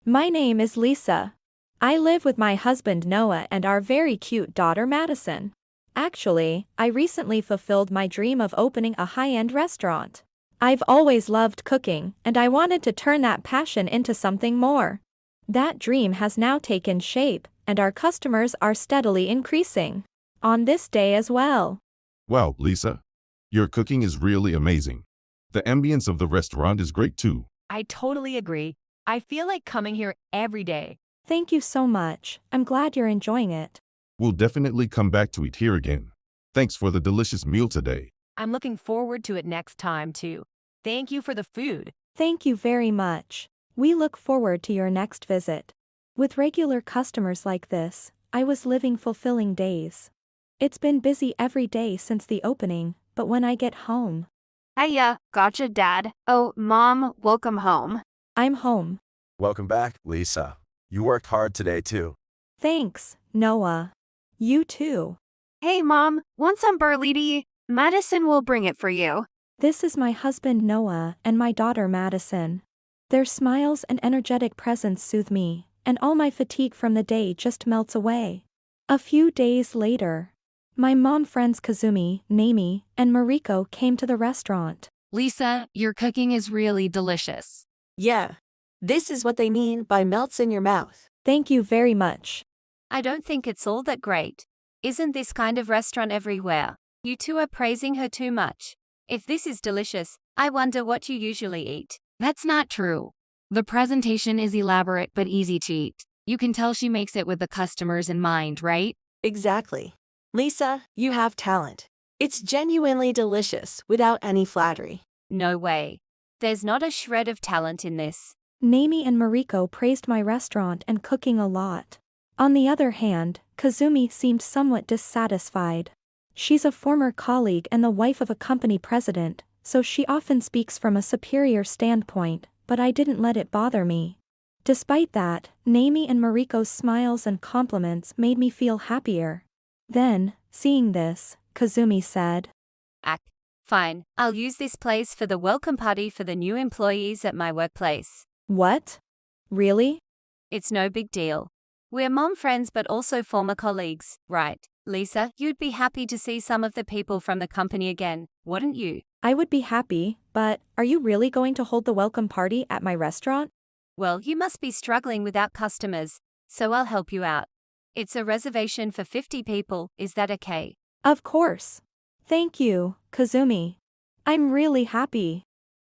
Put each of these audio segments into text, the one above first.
My name is Lisa. I live with my husband Noah and our very cute daughter Madison. Actually, I recently fulfilled my dream of opening a high-end restaurant. I've always loved cooking, and I wanted to turn that passion into something more. That dream has now taken shape, and our customers are steadily increasing. On this day as well. Wow, Lisa. Your cooking is really amazing. The ambience of the restaurant is great too. I totally agree. I feel like coming here every day. Thank you so much. I'm glad you're enjoying it. We'll definitely come back to eat here again. Thanks for the delicious meal today. I'm looking forward to it next time too. Thank you for the food. Thank you very much. We look forward to your next visit. With regular customers like this, I was living fulfilling days. It's been busy every day since the opening, but when I get home, Hiya, gotcha, Dad. Oh, Mom, welcome home. I'm home. Welcome back, Lisa. You worked hard today too. Thanks, Noah. You too. Hey, Mom, want some burliti? Madison will bring it for you. This is my husband Noah and my daughter Madison. Their smiles and energetic presence soothe me, and all my fatigue from the day just melts away. A few days later, my mom friends Kazumi, Naomi, and Mariko came to the restaurant. Lisa, your cooking is really delicious. Yeah. This is what they mean by melts in your mouth. Thank you very much. I don't think it's all that great. Isn't this kind of restaurant everywhere? You two are praising her too much. If this is delicious, I wonder what you usually eat. That's not true. The presentation is elaborate but easy to eat. You can tell she makes it with the customers in mind, right? Exactly. Lisa, you have talent. It's genuinely delicious without any flattery. No way. There's not a shred of talent in this. Naomi and Mariko praised my restaurant and cooking a lot. On the other hand, Kazumi seemed somewhat dissatisfied. She's a former colleague and the wife of a company president, so she often speaks from a superior standpoint, but I didn't let it bother me. Despite that, Naomi and Mariko's smiles and compliments made me feel happier. Then, seeing this, Kazumi said, Fine, I'll use this place for the welcome party for the new employees at my workplace. "What? Really?" It's no big deal. We're mom friends but also former colleagues, right? Lisa, you'd be happy to see some of the people from the company again, wouldn't you? I would be happy, but are you really going to hold the welcome party at my restaurant? Well, you must be struggling without customers, so I'll help you out. It's a reservation for 50 people, is that okay? Of course. Thank you, Kazumi. I'm really happy.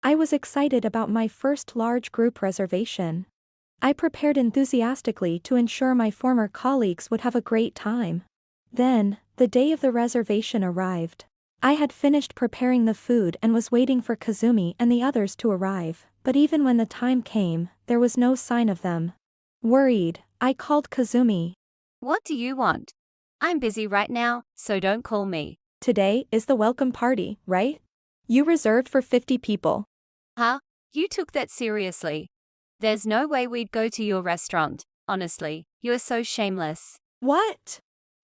I was excited about my first large group reservation. I prepared enthusiastically to ensure my former colleagues would have a great time. Then, the day of the reservation arrived. I had finished preparing the food and was waiting for Kazumi and the others to arrive, but even when the time came, there was no sign of them. Worried, I called Kazumi. What do you want? I'm busy right now, so don't call me. Today is the welcome party, right? You reserved for 50 people. Huh? You took that seriously? There's no way we'd go to your restaurant, honestly, you're so shameless. What?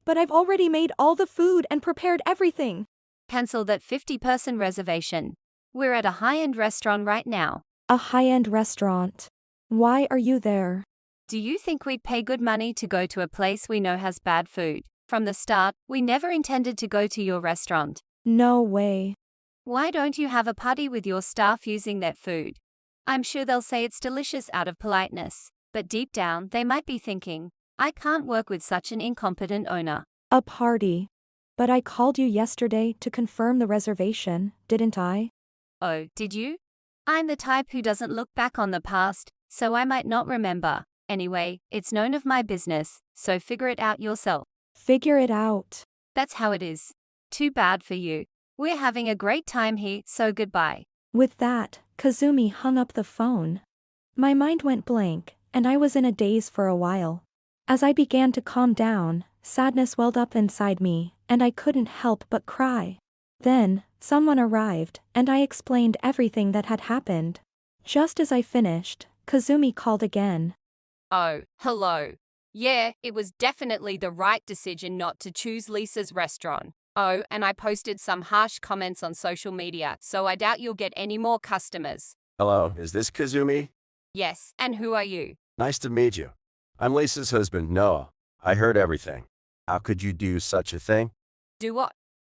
But I've already made all the food and prepared everything. Cancel that 50-person reservation. We're at a high-end restaurant right now. A high-end restaurant. Why are you there? Do you think we'd pay good money to go to a place we know has bad food? From the start, we never intended to go to your restaurant. No way. Why don't you have a party with your staff using that food? I'm sure they'll say it's delicious out of politeness, but deep down they might be thinking, I can't work with such an incompetent owner. A party. But I called you yesterday to confirm the reservation, didn't I? Oh, did you? I'm the type who doesn't look back on the past, so I might not remember. Anyway, it's none of my business, so figure it out yourself. Figure it out. That's how it is. Too bad for you. We're having a great time here, so goodbye. With that, Kazumi hung up the phone. My mind went blank, and I was in a daze for a while. As I began to calm down, sadness welled up inside me, and I couldn't help but cry. Then, someone arrived, and I explained everything that had happened. Just as I finished, Kazumi called again. Oh, hello. Yeah, it was definitely the right decision not to choose Lisa's restaurant. Oh, and I posted some harsh comments on social media, so I doubt you'll get any more customers. Hello, is this Kazumi? Yes, and who are you? Nice to meet you. I'm Lisa's husband, Noah. I heard everything. How could you do such a thing? Do what?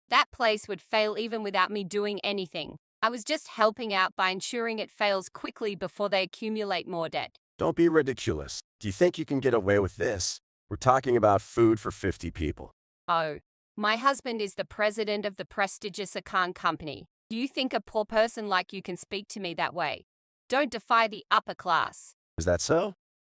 That place would fail even without me doing anything. I was just helping out by ensuring it fails quickly before they accumulate more debt. Don't be ridiculous. Do you think you can get away with this? We're talking about food for 50 people. Oh, my husband is the president of the prestigious Akan company. Do you think a poor person like you can speak to me that way? Don't defy the upper class. Is that so?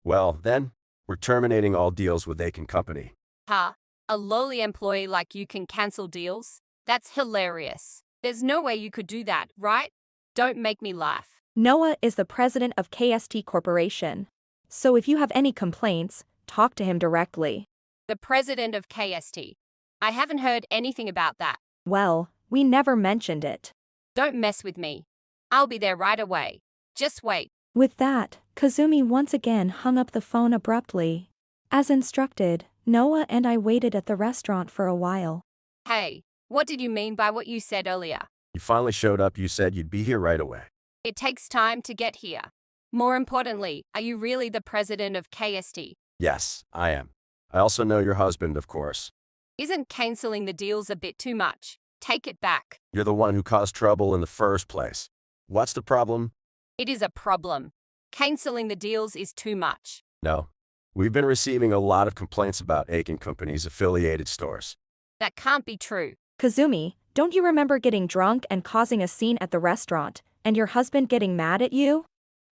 Well, then, we're terminating all deals with Akan Company. Ha, a lowly employee like you can cancel deals? That's hilarious. There's no way you could do that, right? Don't make me laugh. Noah is the president of KST Corporation. So if you have any complaints, talk to him directly. The president of KST. I haven't heard anything about that. Well, we never mentioned it. Don't mess with me. I'll be there right away. Just wait. With that, Kazumi once again hung up the phone abruptly. As instructed, Noah and I waited at the restaurant for a while. Hey, what did you mean by what you said earlier? You finally showed up. You said you'd be here right away. It takes time to get here. More importantly, are you really the president of KST? Yes, I am. I also know your husband, of course. Isn't canceling the deals a bit too much? Take it back. You're the one who caused trouble in the first place. What's the problem? It is a problem. Canceling the deals is too much. No. We've been receiving a lot of complaints about Akan Company's affiliated stores. That can't be true. Kazumi, don't you remember getting drunk and causing a scene at the restaurant, and your husband getting mad at you?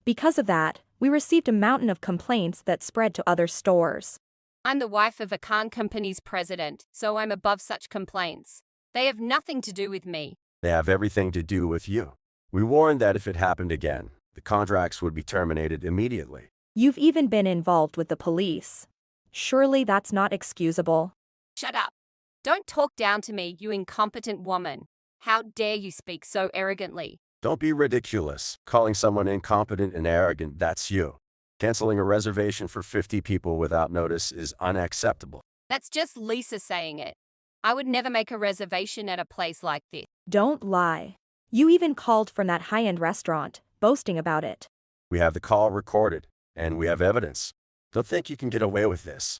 Because of that, we received a mountain of complaints that spread to other stores. I'm the wife of Akan Company's president, so I'm above such complaints. They have nothing to do with me. They have everything to do with you. We warned that if it happened again, the contracts would be terminated immediately. You've even been involved with the police. Surely that's not excusable. Shut up. Don't talk down to me, you incompetent woman. How dare you speak so arrogantly? Don't be ridiculous. Calling someone incompetent and arrogant, that's you. Canceling a reservation for 50 people without notice is unacceptable. That's just Lisa saying it. I would never make a reservation at a place like this. Don't lie. You even called from that high-end restaurant, boasting about it. We have the call recorded, and we have evidence. Don't think you can get away with this.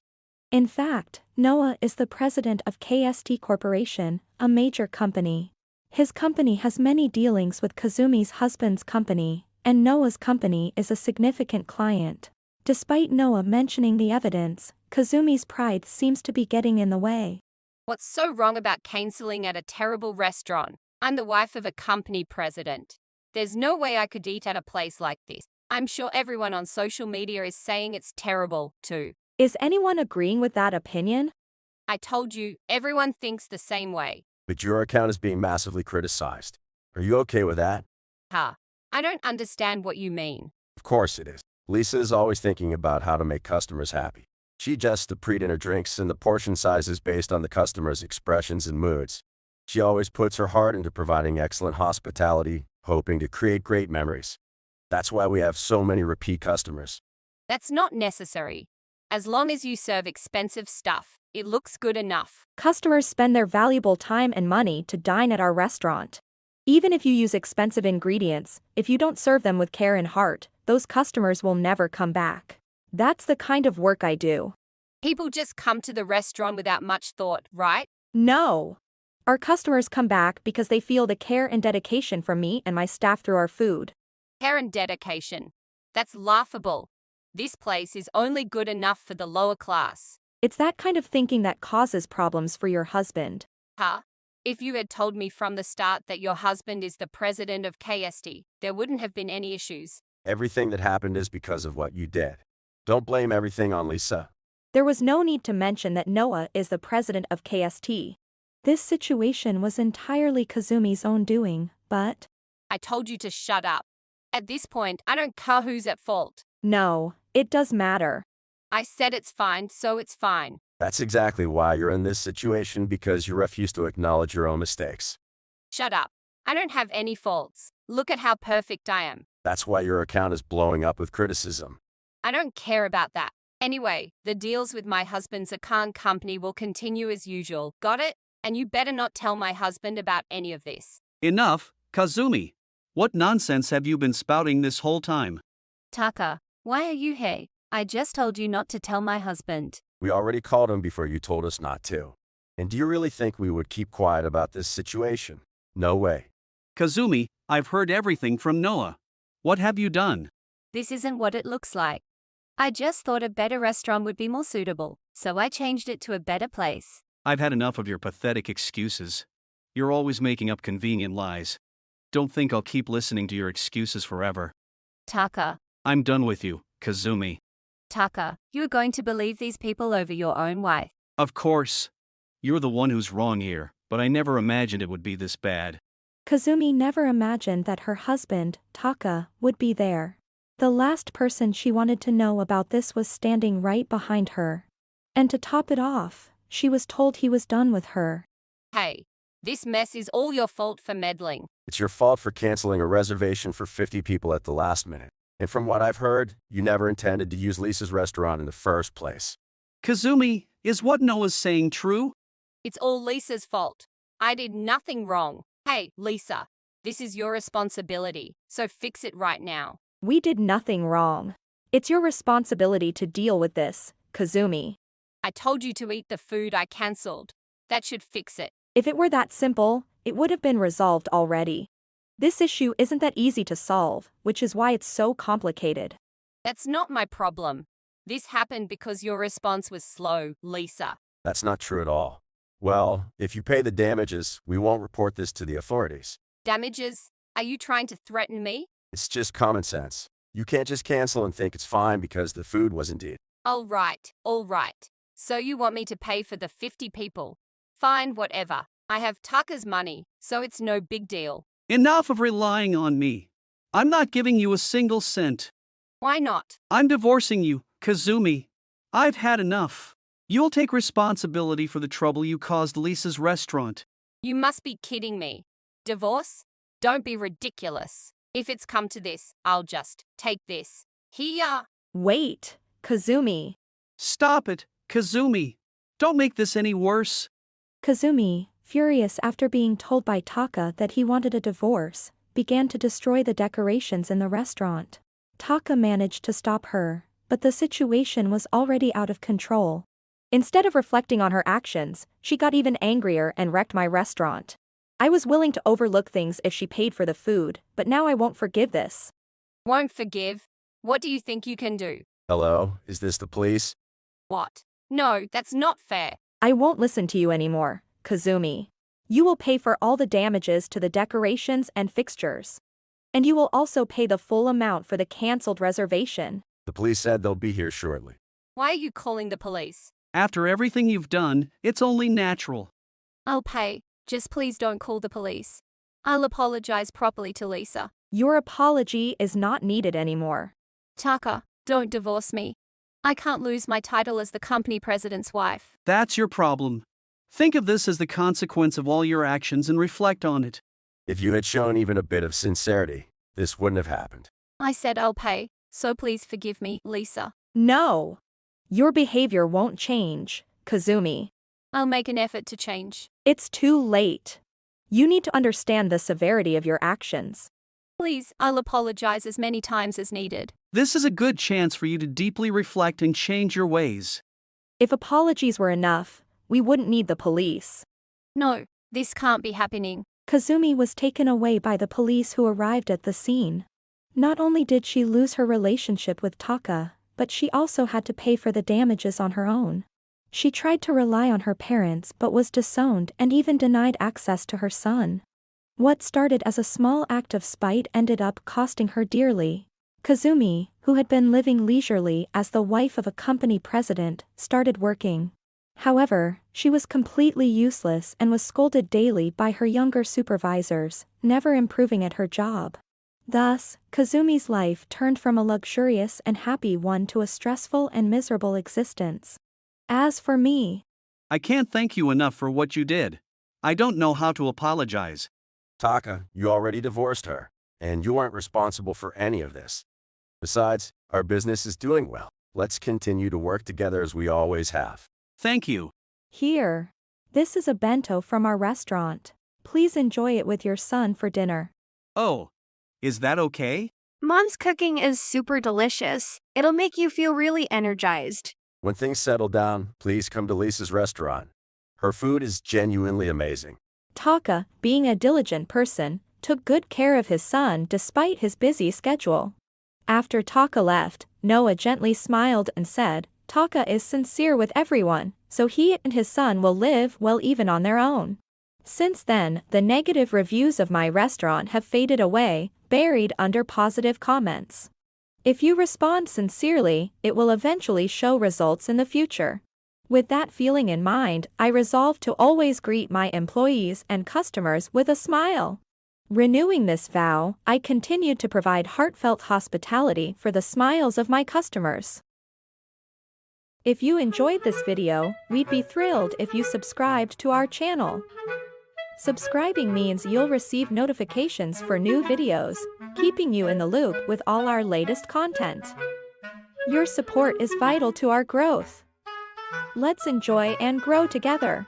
In fact, Noah is the president of KST Corporation, a major company. His company has many dealings with Kazumi's husband's company, and Noah's company is a significant client. Despite Noah mentioning the evidence, Kazumi's pride seems to be getting in the way. What's so wrong about canceling at a terrible restaurant? I'm the wife of a company president. There's no way I could eat at a place like this. I'm sure everyone on social media is saying it's terrible, too. Is anyone agreeing with that opinion? I told you, everyone thinks the same way. But your account is being massively criticized. Are you okay with that? Ha. I don't understand what you mean. Of course it is. Lisa is always thinking about how to make customers happy. She adjusts the pre-dinner drinks and the portion sizes based on the customer's expressions and moods. She always puts her heart into providing excellent hospitality, hoping to create great memories. That's why we have so many repeat customers. That's not necessary. As long as you serve expensive stuff, it looks good enough. Customers spend their valuable time and money to dine at our restaurant. Even if you use expensive ingredients, if you don't serve them with care and heart, those customers will never come back. That's the kind of work I do. People just come to the restaurant without much thought, right? No. Our customers come back because they feel the care and dedication from me and my staff through our food. Care and dedication. That's laughable. This place is only good enough for the lower class. It's that kind of thinking that causes problems for your husband. Huh? If you had told me from the start that your husband is the president of KST, there wouldn't have been any issues. Everything that happened is because of what you did. Don't blame everything on Lisa. There was no need to mention that Noah is the president of KST. This situation was entirely Kazumi's own doing, but... I told you to shut up. At this point, I don't care who's at fault. No, it does matter. I said it's fine, so it's fine. That's exactly why you're in this situation, because you refuse to acknowledge your own mistakes. Shut up. I don't have any faults. Look at how perfect I am. That's why your account is blowing up with criticism. I don't care about that. Anyway, the deals with my husband's Akan company will continue as usual. Got it? And you better not tell my husband about any of this. Enough, Kazumi. What nonsense have you been spouting this whole time? Taka, why are you here? I just told you not to tell my husband. We already called him before you told us not to. And do you really think we would keep quiet about this situation? No way. Kazumi, I've heard everything from Noah. What have you done? This isn't what it looks like. I just thought a better restaurant would be more suitable, so I changed it to a better place. I've had enough of your pathetic excuses. You're always making up convenient lies. Don't think I'll keep listening to your excuses forever. Taka. I'm done with you, Kazumi. Taka, you're going to believe these people over your own wife. Of course. You're the one who's wrong here, but I never imagined it would be this bad. Kazumi never imagined that her husband, Taka, would be there. The last person she wanted to know about this was standing right behind her. And to top it off, she was told he was done with her. Hey, this mess is all your fault for meddling. It's your fault for canceling a reservation for 50 people at the last minute. And from what I've heard, you never intended to use Lisa's restaurant in the first place. Kazumi, is what Noah's saying true? It's all Lisa's fault. I did nothing wrong. Hey, Lisa, this is your responsibility, so fix it right now. We did nothing wrong. It's your responsibility to deal with this, Kazumi. I told you to eat the food I cancelled. That should fix it. If it were that simple, it would have been resolved already. This issue isn't that easy to solve, which is why it's so complicated. That's not my problem. This happened because your response was slow, Lisa. That's not true at all. Well, if you pay the damages, we won't report this to the authorities. Damages? Are you trying to threaten me? It's just common sense. You can't just cancel and think it's fine because the food was indeed. All right. So you want me to pay for the 50 people? Fine, whatever. I have Taka's money, so it's no big deal. Enough of relying on me. I'm not giving you a single cent. Why not? I'm divorcing you, Kazumi. I've had enough. You'll take responsibility for the trouble you caused Lisa's restaurant. You must be kidding me. Divorce? Don't be ridiculous. If it's come to this, I'll just take this. Here. Wait, Kazumi. Stop it, Kazumi. Don't make this any worse. Kazumi, furious after being told by Taka that he wanted a divorce, began to destroy the decorations in the restaurant. Taka managed to stop her, but the situation was already out of control. Instead of reflecting on her actions, she got even angrier and wrecked my restaurant. I was willing to overlook things if she paid for the food, but now I won't forgive this. Won't forgive? What do you think you can do? Hello, is this the police? What? No, that's not fair. I won't listen to you anymore, Kazumi. You will pay for all the damages to the decorations and fixtures. And you will also pay the full amount for the cancelled reservation. The police said they'll be here shortly. Why are you calling the police? After everything you've done, it's only natural. I'll pay. Just please don't call the police. I'll apologize properly to Lisa. Your apology is not needed anymore. Taka, don't divorce me. I can't lose my title as the company president's wife. That's your problem. Think of this as the consequence of all your actions and reflect on it. If you had shown even a bit of sincerity, this wouldn't have happened. I said I'll pay, so please forgive me, Lisa. No. Your behavior won't change, Kazumi. I'll make an effort to change. It's too late. You need to understand the severity of your actions. Please, I'll apologize as many times as needed. This is a good chance for you to deeply reflect and change your ways. If apologies were enough, we wouldn't need the police. No, this can't be happening. Kazumi was taken away by the police who arrived at the scene. Not only did she lose her relationship with Taka, but she also had to pay for the damages on her own. She tried to rely on her parents but was disowned and even denied access to her son. What started as a small act of spite ended up costing her dearly. Kazumi, who had been living leisurely as the wife of a company president, started working. However, she was completely useless and was scolded daily by her younger supervisors, never improving at her job. Thus, Kazumi's life turned from a luxurious and happy one to a stressful and miserable existence. As for me, I can't thank you enough for what you did. I don't know how to apologize. Taka, you already divorced her, and you aren't responsible for any of this. Besides, our business is doing well. Let's continue to work together as we always have. Thank you. here. This is a bento from our restaurant. Please enjoy it with your son for dinner. Oh, is that okay? Mom's cooking is super delicious. It'll make you feel really energized. When things settle down, please come to Lisa's restaurant. Her food is genuinely amazing. Taka, being a diligent person, took good care of his son despite his busy schedule. After Taka left, Noah gently smiled and said, "Taka is sincere with everyone, so he and his son will live well even on their own." Since then, the negative reviews of my restaurant have faded away, buried under positive comments. If you respond sincerely, it will eventually show results in the future. With that feeling in mind, I resolve to always greet my employees and customers with a smile. Renewing this vow, I continue to provide heartfelt hospitality for the smiles of my customers. If you enjoyed this video, we'd be thrilled if you subscribed to our channel. Subscribing means you'll receive notifications for new videos, keeping you in the loop with all our latest content. Your support is vital to our growth. Let's enjoy and grow together.